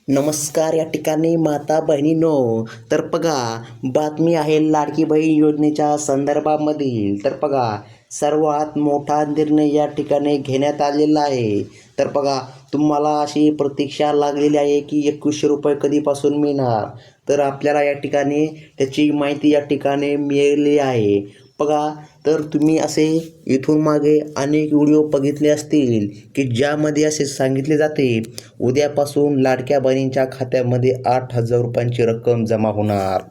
नमस्कार. या ठिकाणी माता बहिणींनो, तर बघा, बातमी आहे लाडकी बहीण योजनेच्या संदर्भामधील. तर बघा, सर्वात मोठा निर्णय या ठिकाणी घेण्यात आलेला आहे. तर बघा, तुम्हाला अशी प्रतीक्षा लागलेली आहे की 2100 रुपये कधीपासून मिळणार. तर आपल्याला या ठिकाणी त्याची माहिती या ठिकाणी मिळाली आहे. बघा, तर तुम्ही असे इथून मागे अनेक व्हिडिओ बघितले असतील की ज्यामध्ये असे सांगितले जाते, उद्यापासून लाडक्या बहिणींच्या खात्यामध्ये 8,000 रुपयांची रक्कम जमा होणार.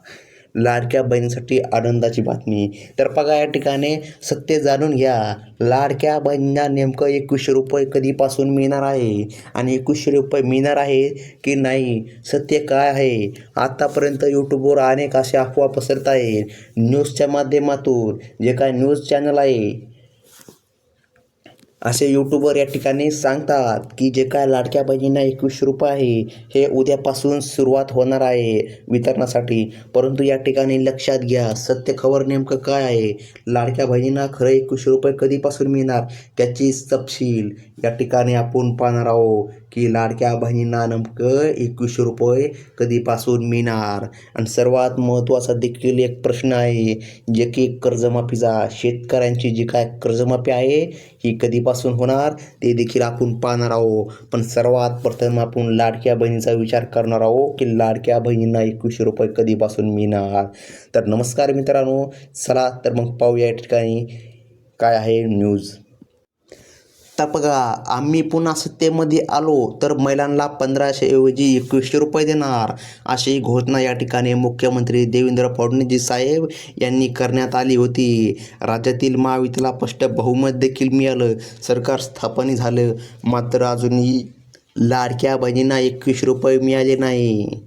लाडक्या बहिणीसाठी आनंदाची बातमी. तर बघा, या ठिकाणी सत्य जाणून घ्या. लाडक्या बहिणींना नेमकं 2100 रुपये कधीपासून मिळणार आहे आणि 2100 रुपये मिळणार आहे की नाही, सत्य काय आहे. आतापर्यंत यूट्यूबवर अनेक अशा अफवा पसरत आहेत. न्यूजच्या माध्यमातून जे काय न्यूज चॅनल आहे, असे यूट्यूबर या ठिकाणी सांगतात की जे काय लाडक्या बहिणींना 2100 रुपये आहे, हे उद्यापासून सुरुवात होणार आहे वितरणासाठी. परंतु या ठिकाणी लक्षात घ्या, सत्य खबर नेमकं काय आहे, लाडक्या बहिणींना खरं 2100 रुपये कधीपासून मिळणार, त्याची तपशील या ठिकाणी आपण पाहणार आहोत की लाडक्या बहिणींना नेमकं 2100 रुपये कधीपासून मिळणार. आणि सर्वात महत्त्वाचा देखील एक प्रश्न आहे, जे की कर्जमाफीचा. शेतकऱ्यांची जी काय कर्जमाफी आहे ही कधीपासून होणार ते देखील आपण पाहणार आहोत. पण सर्वात प्रथम आपण लाडक्या बहिणीचा विचार करणार आहोत की लाडक्या बहिणींना 2100 रुपये कधीपासून मिळणार. तर नमस्कार मित्रांनो, चला तर मग पाहूया या ठिकाणी काय आहे न्यूज. तर बघा, आम्ही पुन्हा सत्तेमध्ये आलो तर महिलांना 1500 ऐवजी 2100 रुपये देणार, अशी घोषणा या ठिकाणी मुख्यमंत्री देवेंद्र फडणवीस साहेब यांनी करण्यात आली होती. राज्यातील महायुतीला स्पष्ट बहुमत देखील मिळालं, सरकार स्थापन झालं, मात्र अजूनही लाडक्या बहिणींना 2100 रुपये मिळाले नाही.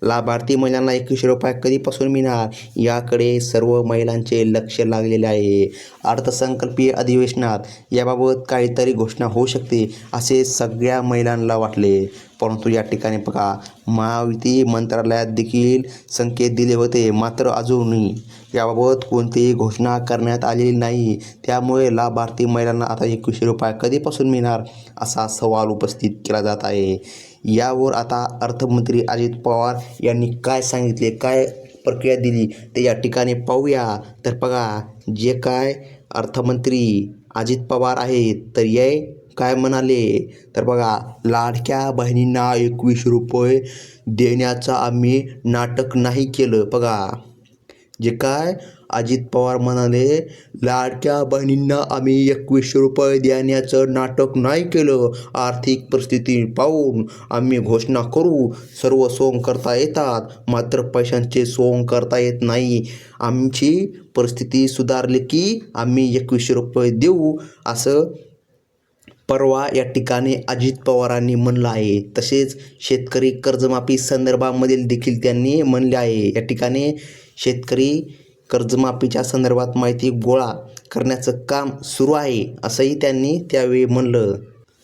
लाभार्थी महिलांना 2100 रुपये कधीपासून मिळणार याकडे सर्व महिलांचे लक्ष लागलेले आहे. अर्थसंकल्पीय अधिवेशनात याबाबत काहीतरी घोषणा होऊ शकते असे सगळ्या महिलांना वाटले. परंतु या ठिकाणी बघा, महायुती मंत्रालयात देखील संकेत दिले होते, मात्र अजूनही याबाबत कोणतीही घोषणा करण्यात आलेली नाही. त्यामुळे लाभार्थी महिलांना आता 2100 रुपये कधीपासून मिळणार असा सवाल उपस्थित केला जात आहे. यावर आता अर्थमंत्री अजित पवार यांनी काय सांगितले, काय प्रक्रिया दिली ते या ठिकाणी पाहूया. तर बघा, जे काय अर्थमंत्री अजित पवार आहेत तर हे काय म्हणाले, तर बघा, लाडक्या बहिणींना 2100 रुपये देण्याचं आम्ही नाटक नाही केलं. बघा, जे काय अजित पवार म्हणाले, लाडक्या बहिणींना आम्ही 2100 रुपये देण्याचं नाटक नाही केलं. आर्थिक परिस्थिती पाहून आम्ही घोषणा करू. सर्व सोंग करता येतात, मात्र पैशांचे सोंग करता येत नाही. आमची परिस्थिती सुधारली की आम्ही 2100 रुपये देऊ, असं परवा या ठिकाणी अजित पवारांनी म्हणलं आहे. तसेच शेतकरी कर्जमाफी संदर्भामधील देखील त्यांनी म्हणले आहे. या ठिकाणी शेतकरी कर्जमाफीच्या संदर्भात माहिती गोळा करण्याचं काम सुरू आहे, असंही त्यांनी त्यावेळी म्हणलं.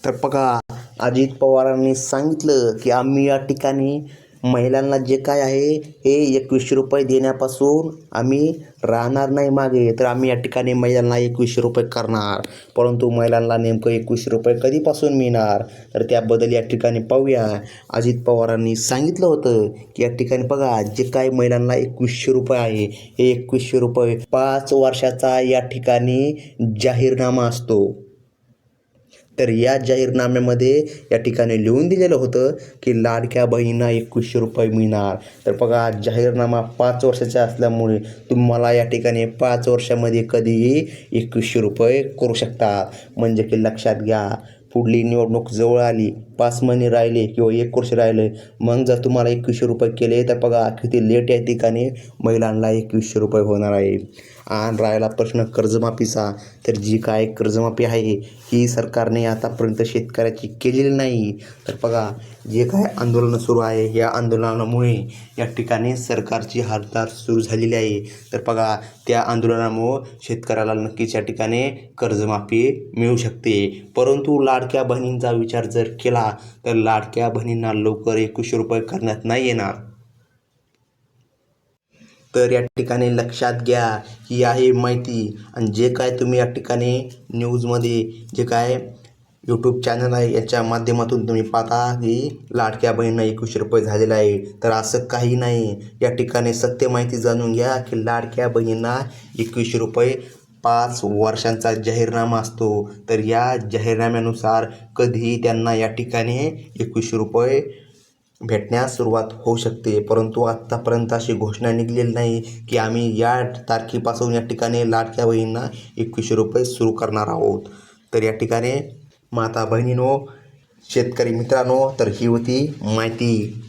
तर बघा, अजित पवारांनी सांगितलं की आम्ही या ठिकाणी महिलांना जे काय आहे हे 2100 रुपये देण्यापासून आम्ही राहणार नाही मागे, तर आम्ही या ठिकाणी महिलांना 2100 रुपये करणार. परंतु महिलांना नेमकं 2100 रुपये कधीपासून मिळणार, तर त्याबद्दल या ठिकाणी पाहूया. अजित पवारांनी सांगितलं होतं की या ठिकाणी बघा, जे काय महिलांना 2100 रुपये आहे, हे 2100 रुपये 5 वर्षाचा या ठिकाणी जाहीरनामा असतो. तर या जाहीरनाम्यामध्ये या ठिकाणी लिहून दिलेलं होतं की लाडक्या बहिणींना 2100 रुपये मिळणार. तर बघा, जाहीरनामा 5 वर्षाचा असल्यामुळे तुम्हाला या ठिकाणी 5 वर्षामध्ये कधीही 2100 रुपये करू शकतात. म्हणजे की लक्षात घ्या, पुढली निवडणूक जवळ आली, 5 महिने राहिले किंवा 1 वर्ष राहिले, मग जर तुम्हाला 2100 रुपये केले तर बघा किती लेट या ठिकाणी महिलांना 2100 रुपये होणार आहे. आणि राहिला प्रश्न कर्जमाफीचा, तर जी काय कर्जमाफी आहे ही सरकारने आतापर्यंत शेतकऱ्याची केलेली नाही. तर बघा, जे काय आंदोलनं सुरू आहे, या आंदोलनामुळे या ठिकाणी सरकारची हालचाल सुरू झालेली आहे. तर बघा, त्या आंदोलनामुळं शेतकऱ्याला नक्कीच या ठिकाणी कर्जमाफी मिळू शकते. परंतु लाडक्या बहिणींचा विचार जर केला तर लाडक्या बहिणींना लवकर 2100 रुपये करण्यात नाही येणार. तर या ठिकाणी लक्षात घ्या, ही आहे माहिती. आणि जे काय तुम्ही या ठिकाणी न्यूजमध्ये जे काय यूट्यूब चॅनल आहे, याच्या माध्यमातून तुम्ही पाहता की लाडक्या बहिणींना 21 रुपये झालेला आहे. तर असं काही नाही. या ठिकाणी सत्य माहिती जाणून घ्या की लाडक्या बहिणींना 21 रुपये 5 वर्षांचा जाहीरनामा असतो. तर या जाहीरनाम्यानुसार कधीही त्यांना या ठिकाणी 21 रुपये भेटण्यास सुरुवात होऊ शकते. परंतु आत्तापर्यंत अशी घोषणा निघालेली नाही की आम्ही या तारखेपासून या ठिकाणी लाडक्या बहिणींना 21 रुपये सुरू करणार आहोत. तर या ठिकाणी माता बहिणींनो, शेतकरी मित्रांनो, तर ही होती माहिती.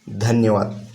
धन्यवाद.